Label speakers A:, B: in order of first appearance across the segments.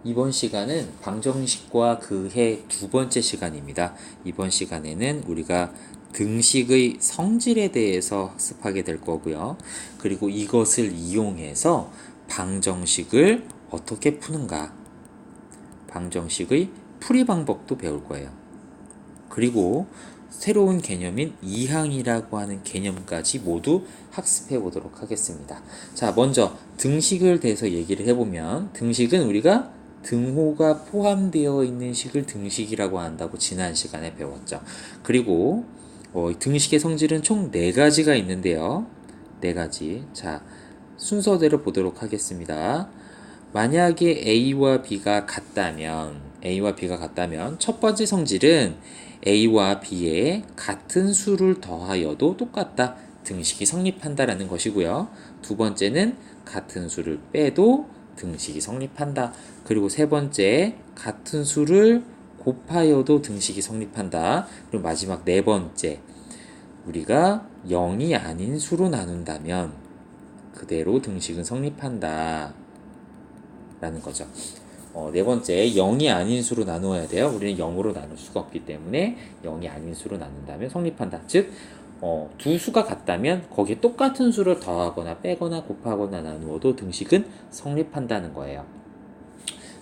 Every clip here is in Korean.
A: 이번 시간은 방정식과 그해 두 번째 시간입니다. 이번 시간에는 우리가 등식의 성질에 대해서 학습하게 될 거고요. 그리고 이것을 이용해서 방정식을 어떻게 푸는가, 방정식의 풀이 방법도 배울 거예요. 그리고 새로운 개념인 이항이라고 하는 개념까지 모두 학습해 보도록 하겠습니다. 자, 먼저 등식을 대해서 얘기를 해보면, 등식은 우리가 등호가 포함되어 있는 식을 등식이라고 한다고 지난 시간에 배웠죠. 그리고 등식의 성질은 총 4가지가 있는데요. 4가지. 자, 순서대로 보도록 하겠습니다. 만약에 A와 B가 같다면 첫 번째 성질은 A와 B에 같은 수를 더하여도 똑같다. 등식이 성립한다라는 것이고요. 두 번째는 같은 수를 빼도 등식이 성립한다. 그리고 세 번째, 같은 수를 곱하여도 등식이 성립한다. 그리고 마지막 네 번째, 우리가 0이 아닌 수로 나눈다면 그대로 등식은 성립한다 라는 거죠. 네 번째, 0이 아닌 수로 나누어야 돼요. 우리는 0으로 나눌 수가 없기 때문에 0이 아닌 수로 나눈다면 성립한다. 즉, 두 수가 같다면 거기에 똑같은 수를 더하거나 빼거나 곱하거나 나누어도 등식은 성립한다는 거예요.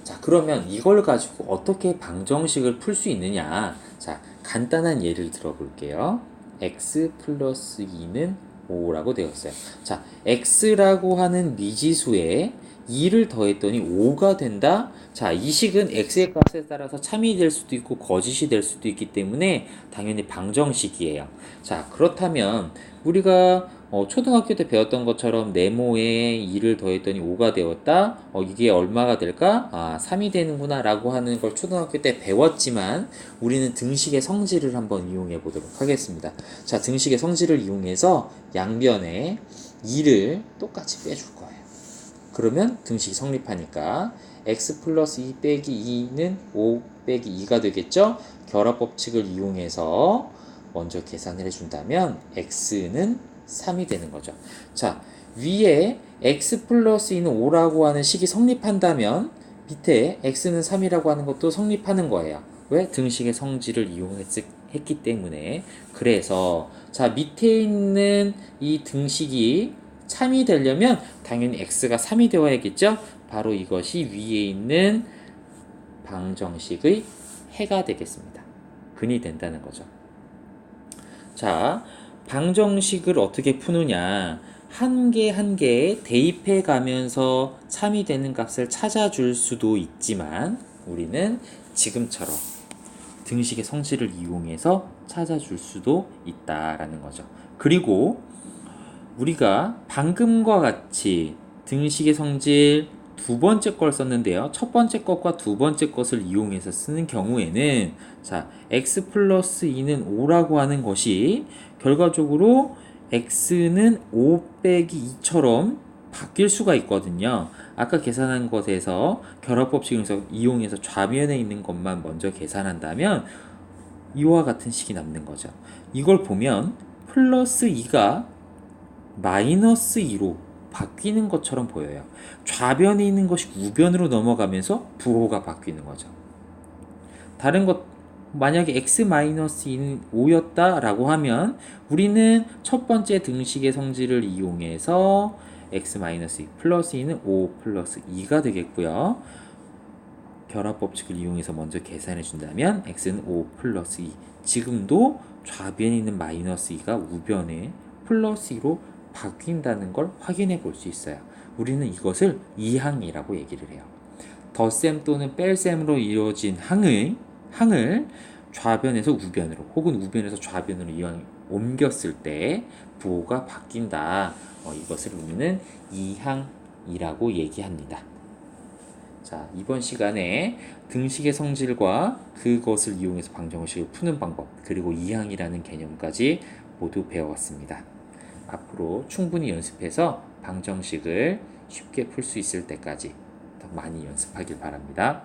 A: 자, 그러면 이걸 가지고 어떻게 방정식을 풀 수 있느냐? 자, 간단한 예를 들어볼게요. x 플러스 2는 5라고 되어 있어요. 자, x라고 하는 미지수에 2를 더했더니 5가 된다? 자, 이 식은 x의 값에 따라서 참이 될 수도 있고 거짓이 될 수도 있기 때문에 당연히 방정식이에요. 자, 그렇다면 우리가 초등학교 때 배웠던 것처럼 네모에 2를 더했더니 5가 되었다. 이게 얼마가 될까? 3이 되는구나 라고 하는 걸 초등학교 때 배웠지만 우리는 등식의 성질을 한번 이용해 보도록 하겠습니다. 자, 등식의 성질을 이용해서 양변에 2를 똑같이 빼줄 거예요. 그러면 등식이 성립하니까 x 플러스 2 빼기 2는 5 빼기 2가 되겠죠? 결합 법칙을 이용해서 먼저 계산을 해준다면 x는 3이 되는 거죠. 자, 위에 x 플러스 2는 5라고 하는 식이 성립한다면 밑에 x는 3이라고 하는 것도 성립하는 거예요. 왜? 등식의 성질을 이용했기 때문에. 그래서 자, 밑에 있는 이 등식이 참이 되려면 당연히 x가 3이 되어야겠죠? 바로 이것이 위에 있는 방정식의 해가 되겠습니다. 근이 된다는 거죠. 자, 방정식을 어떻게 푸느냐? 한 개 한 개 대입해 가면서 참이 되는 값을 찾아줄 수도 있지만 우리는 지금처럼 등식의 성질을 이용해서 찾아줄 수도 있다라는 거죠. 그리고 우리가 방금과 같이 등식의 성질 두 번째 걸 썼는데요. 첫 번째 것과 두 번째 것을 이용해서 쓰는 경우에는 자, x 플러스 2는 5라고 하는 것이 결과적으로 x는 5 빼기 2처럼 바뀔 수가 있거든요. 아까 계산한 것에서 결합법칙을 이용해서 좌변에 있는 것만 먼저 계산한다면 이와 같은 식이 남는 거죠. 이걸 보면 플러스 2가 마이너스 2로 바뀌는 것처럼 보여요. 좌변에 있는 것이 우변으로 넘어가면서 부호가 바뀌는 거죠. 다른 것, 만약에 x-2는 5였다라고 하면 우리는 첫 번째 등식의 성질을 이용해서 x-2 플러스 2는 5 플러스 2가 되겠고요. 결합법칙을 이용해서 먼저 계산해 준다면 x는 5 플러스 2. 지금도 좌변에 있는 마이너스 2가 우변에 플러스 2로 바뀐다는 걸 확인해 볼 수 있어요. 우리는 이것을 이항이라고 얘기를 해요. 덧셈 또는 뺄셈으로 이루어진 항을 좌변에서 우변으로 혹은 우변에서 좌변으로 옮겼을 때 부호가 바뀐다. 이것을 우리는 이항이라고 얘기합니다. 자, 이번 시간에 등식의 성질과 그것을 이용해서 방정식을 푸는 방법, 그리고 이항이라는 개념까지 모두 배워왔습니다. 앞으로 충분히 연습해서 방정식을 쉽게 풀 수 있을 때까지 더 많이 연습하길 바랍니다.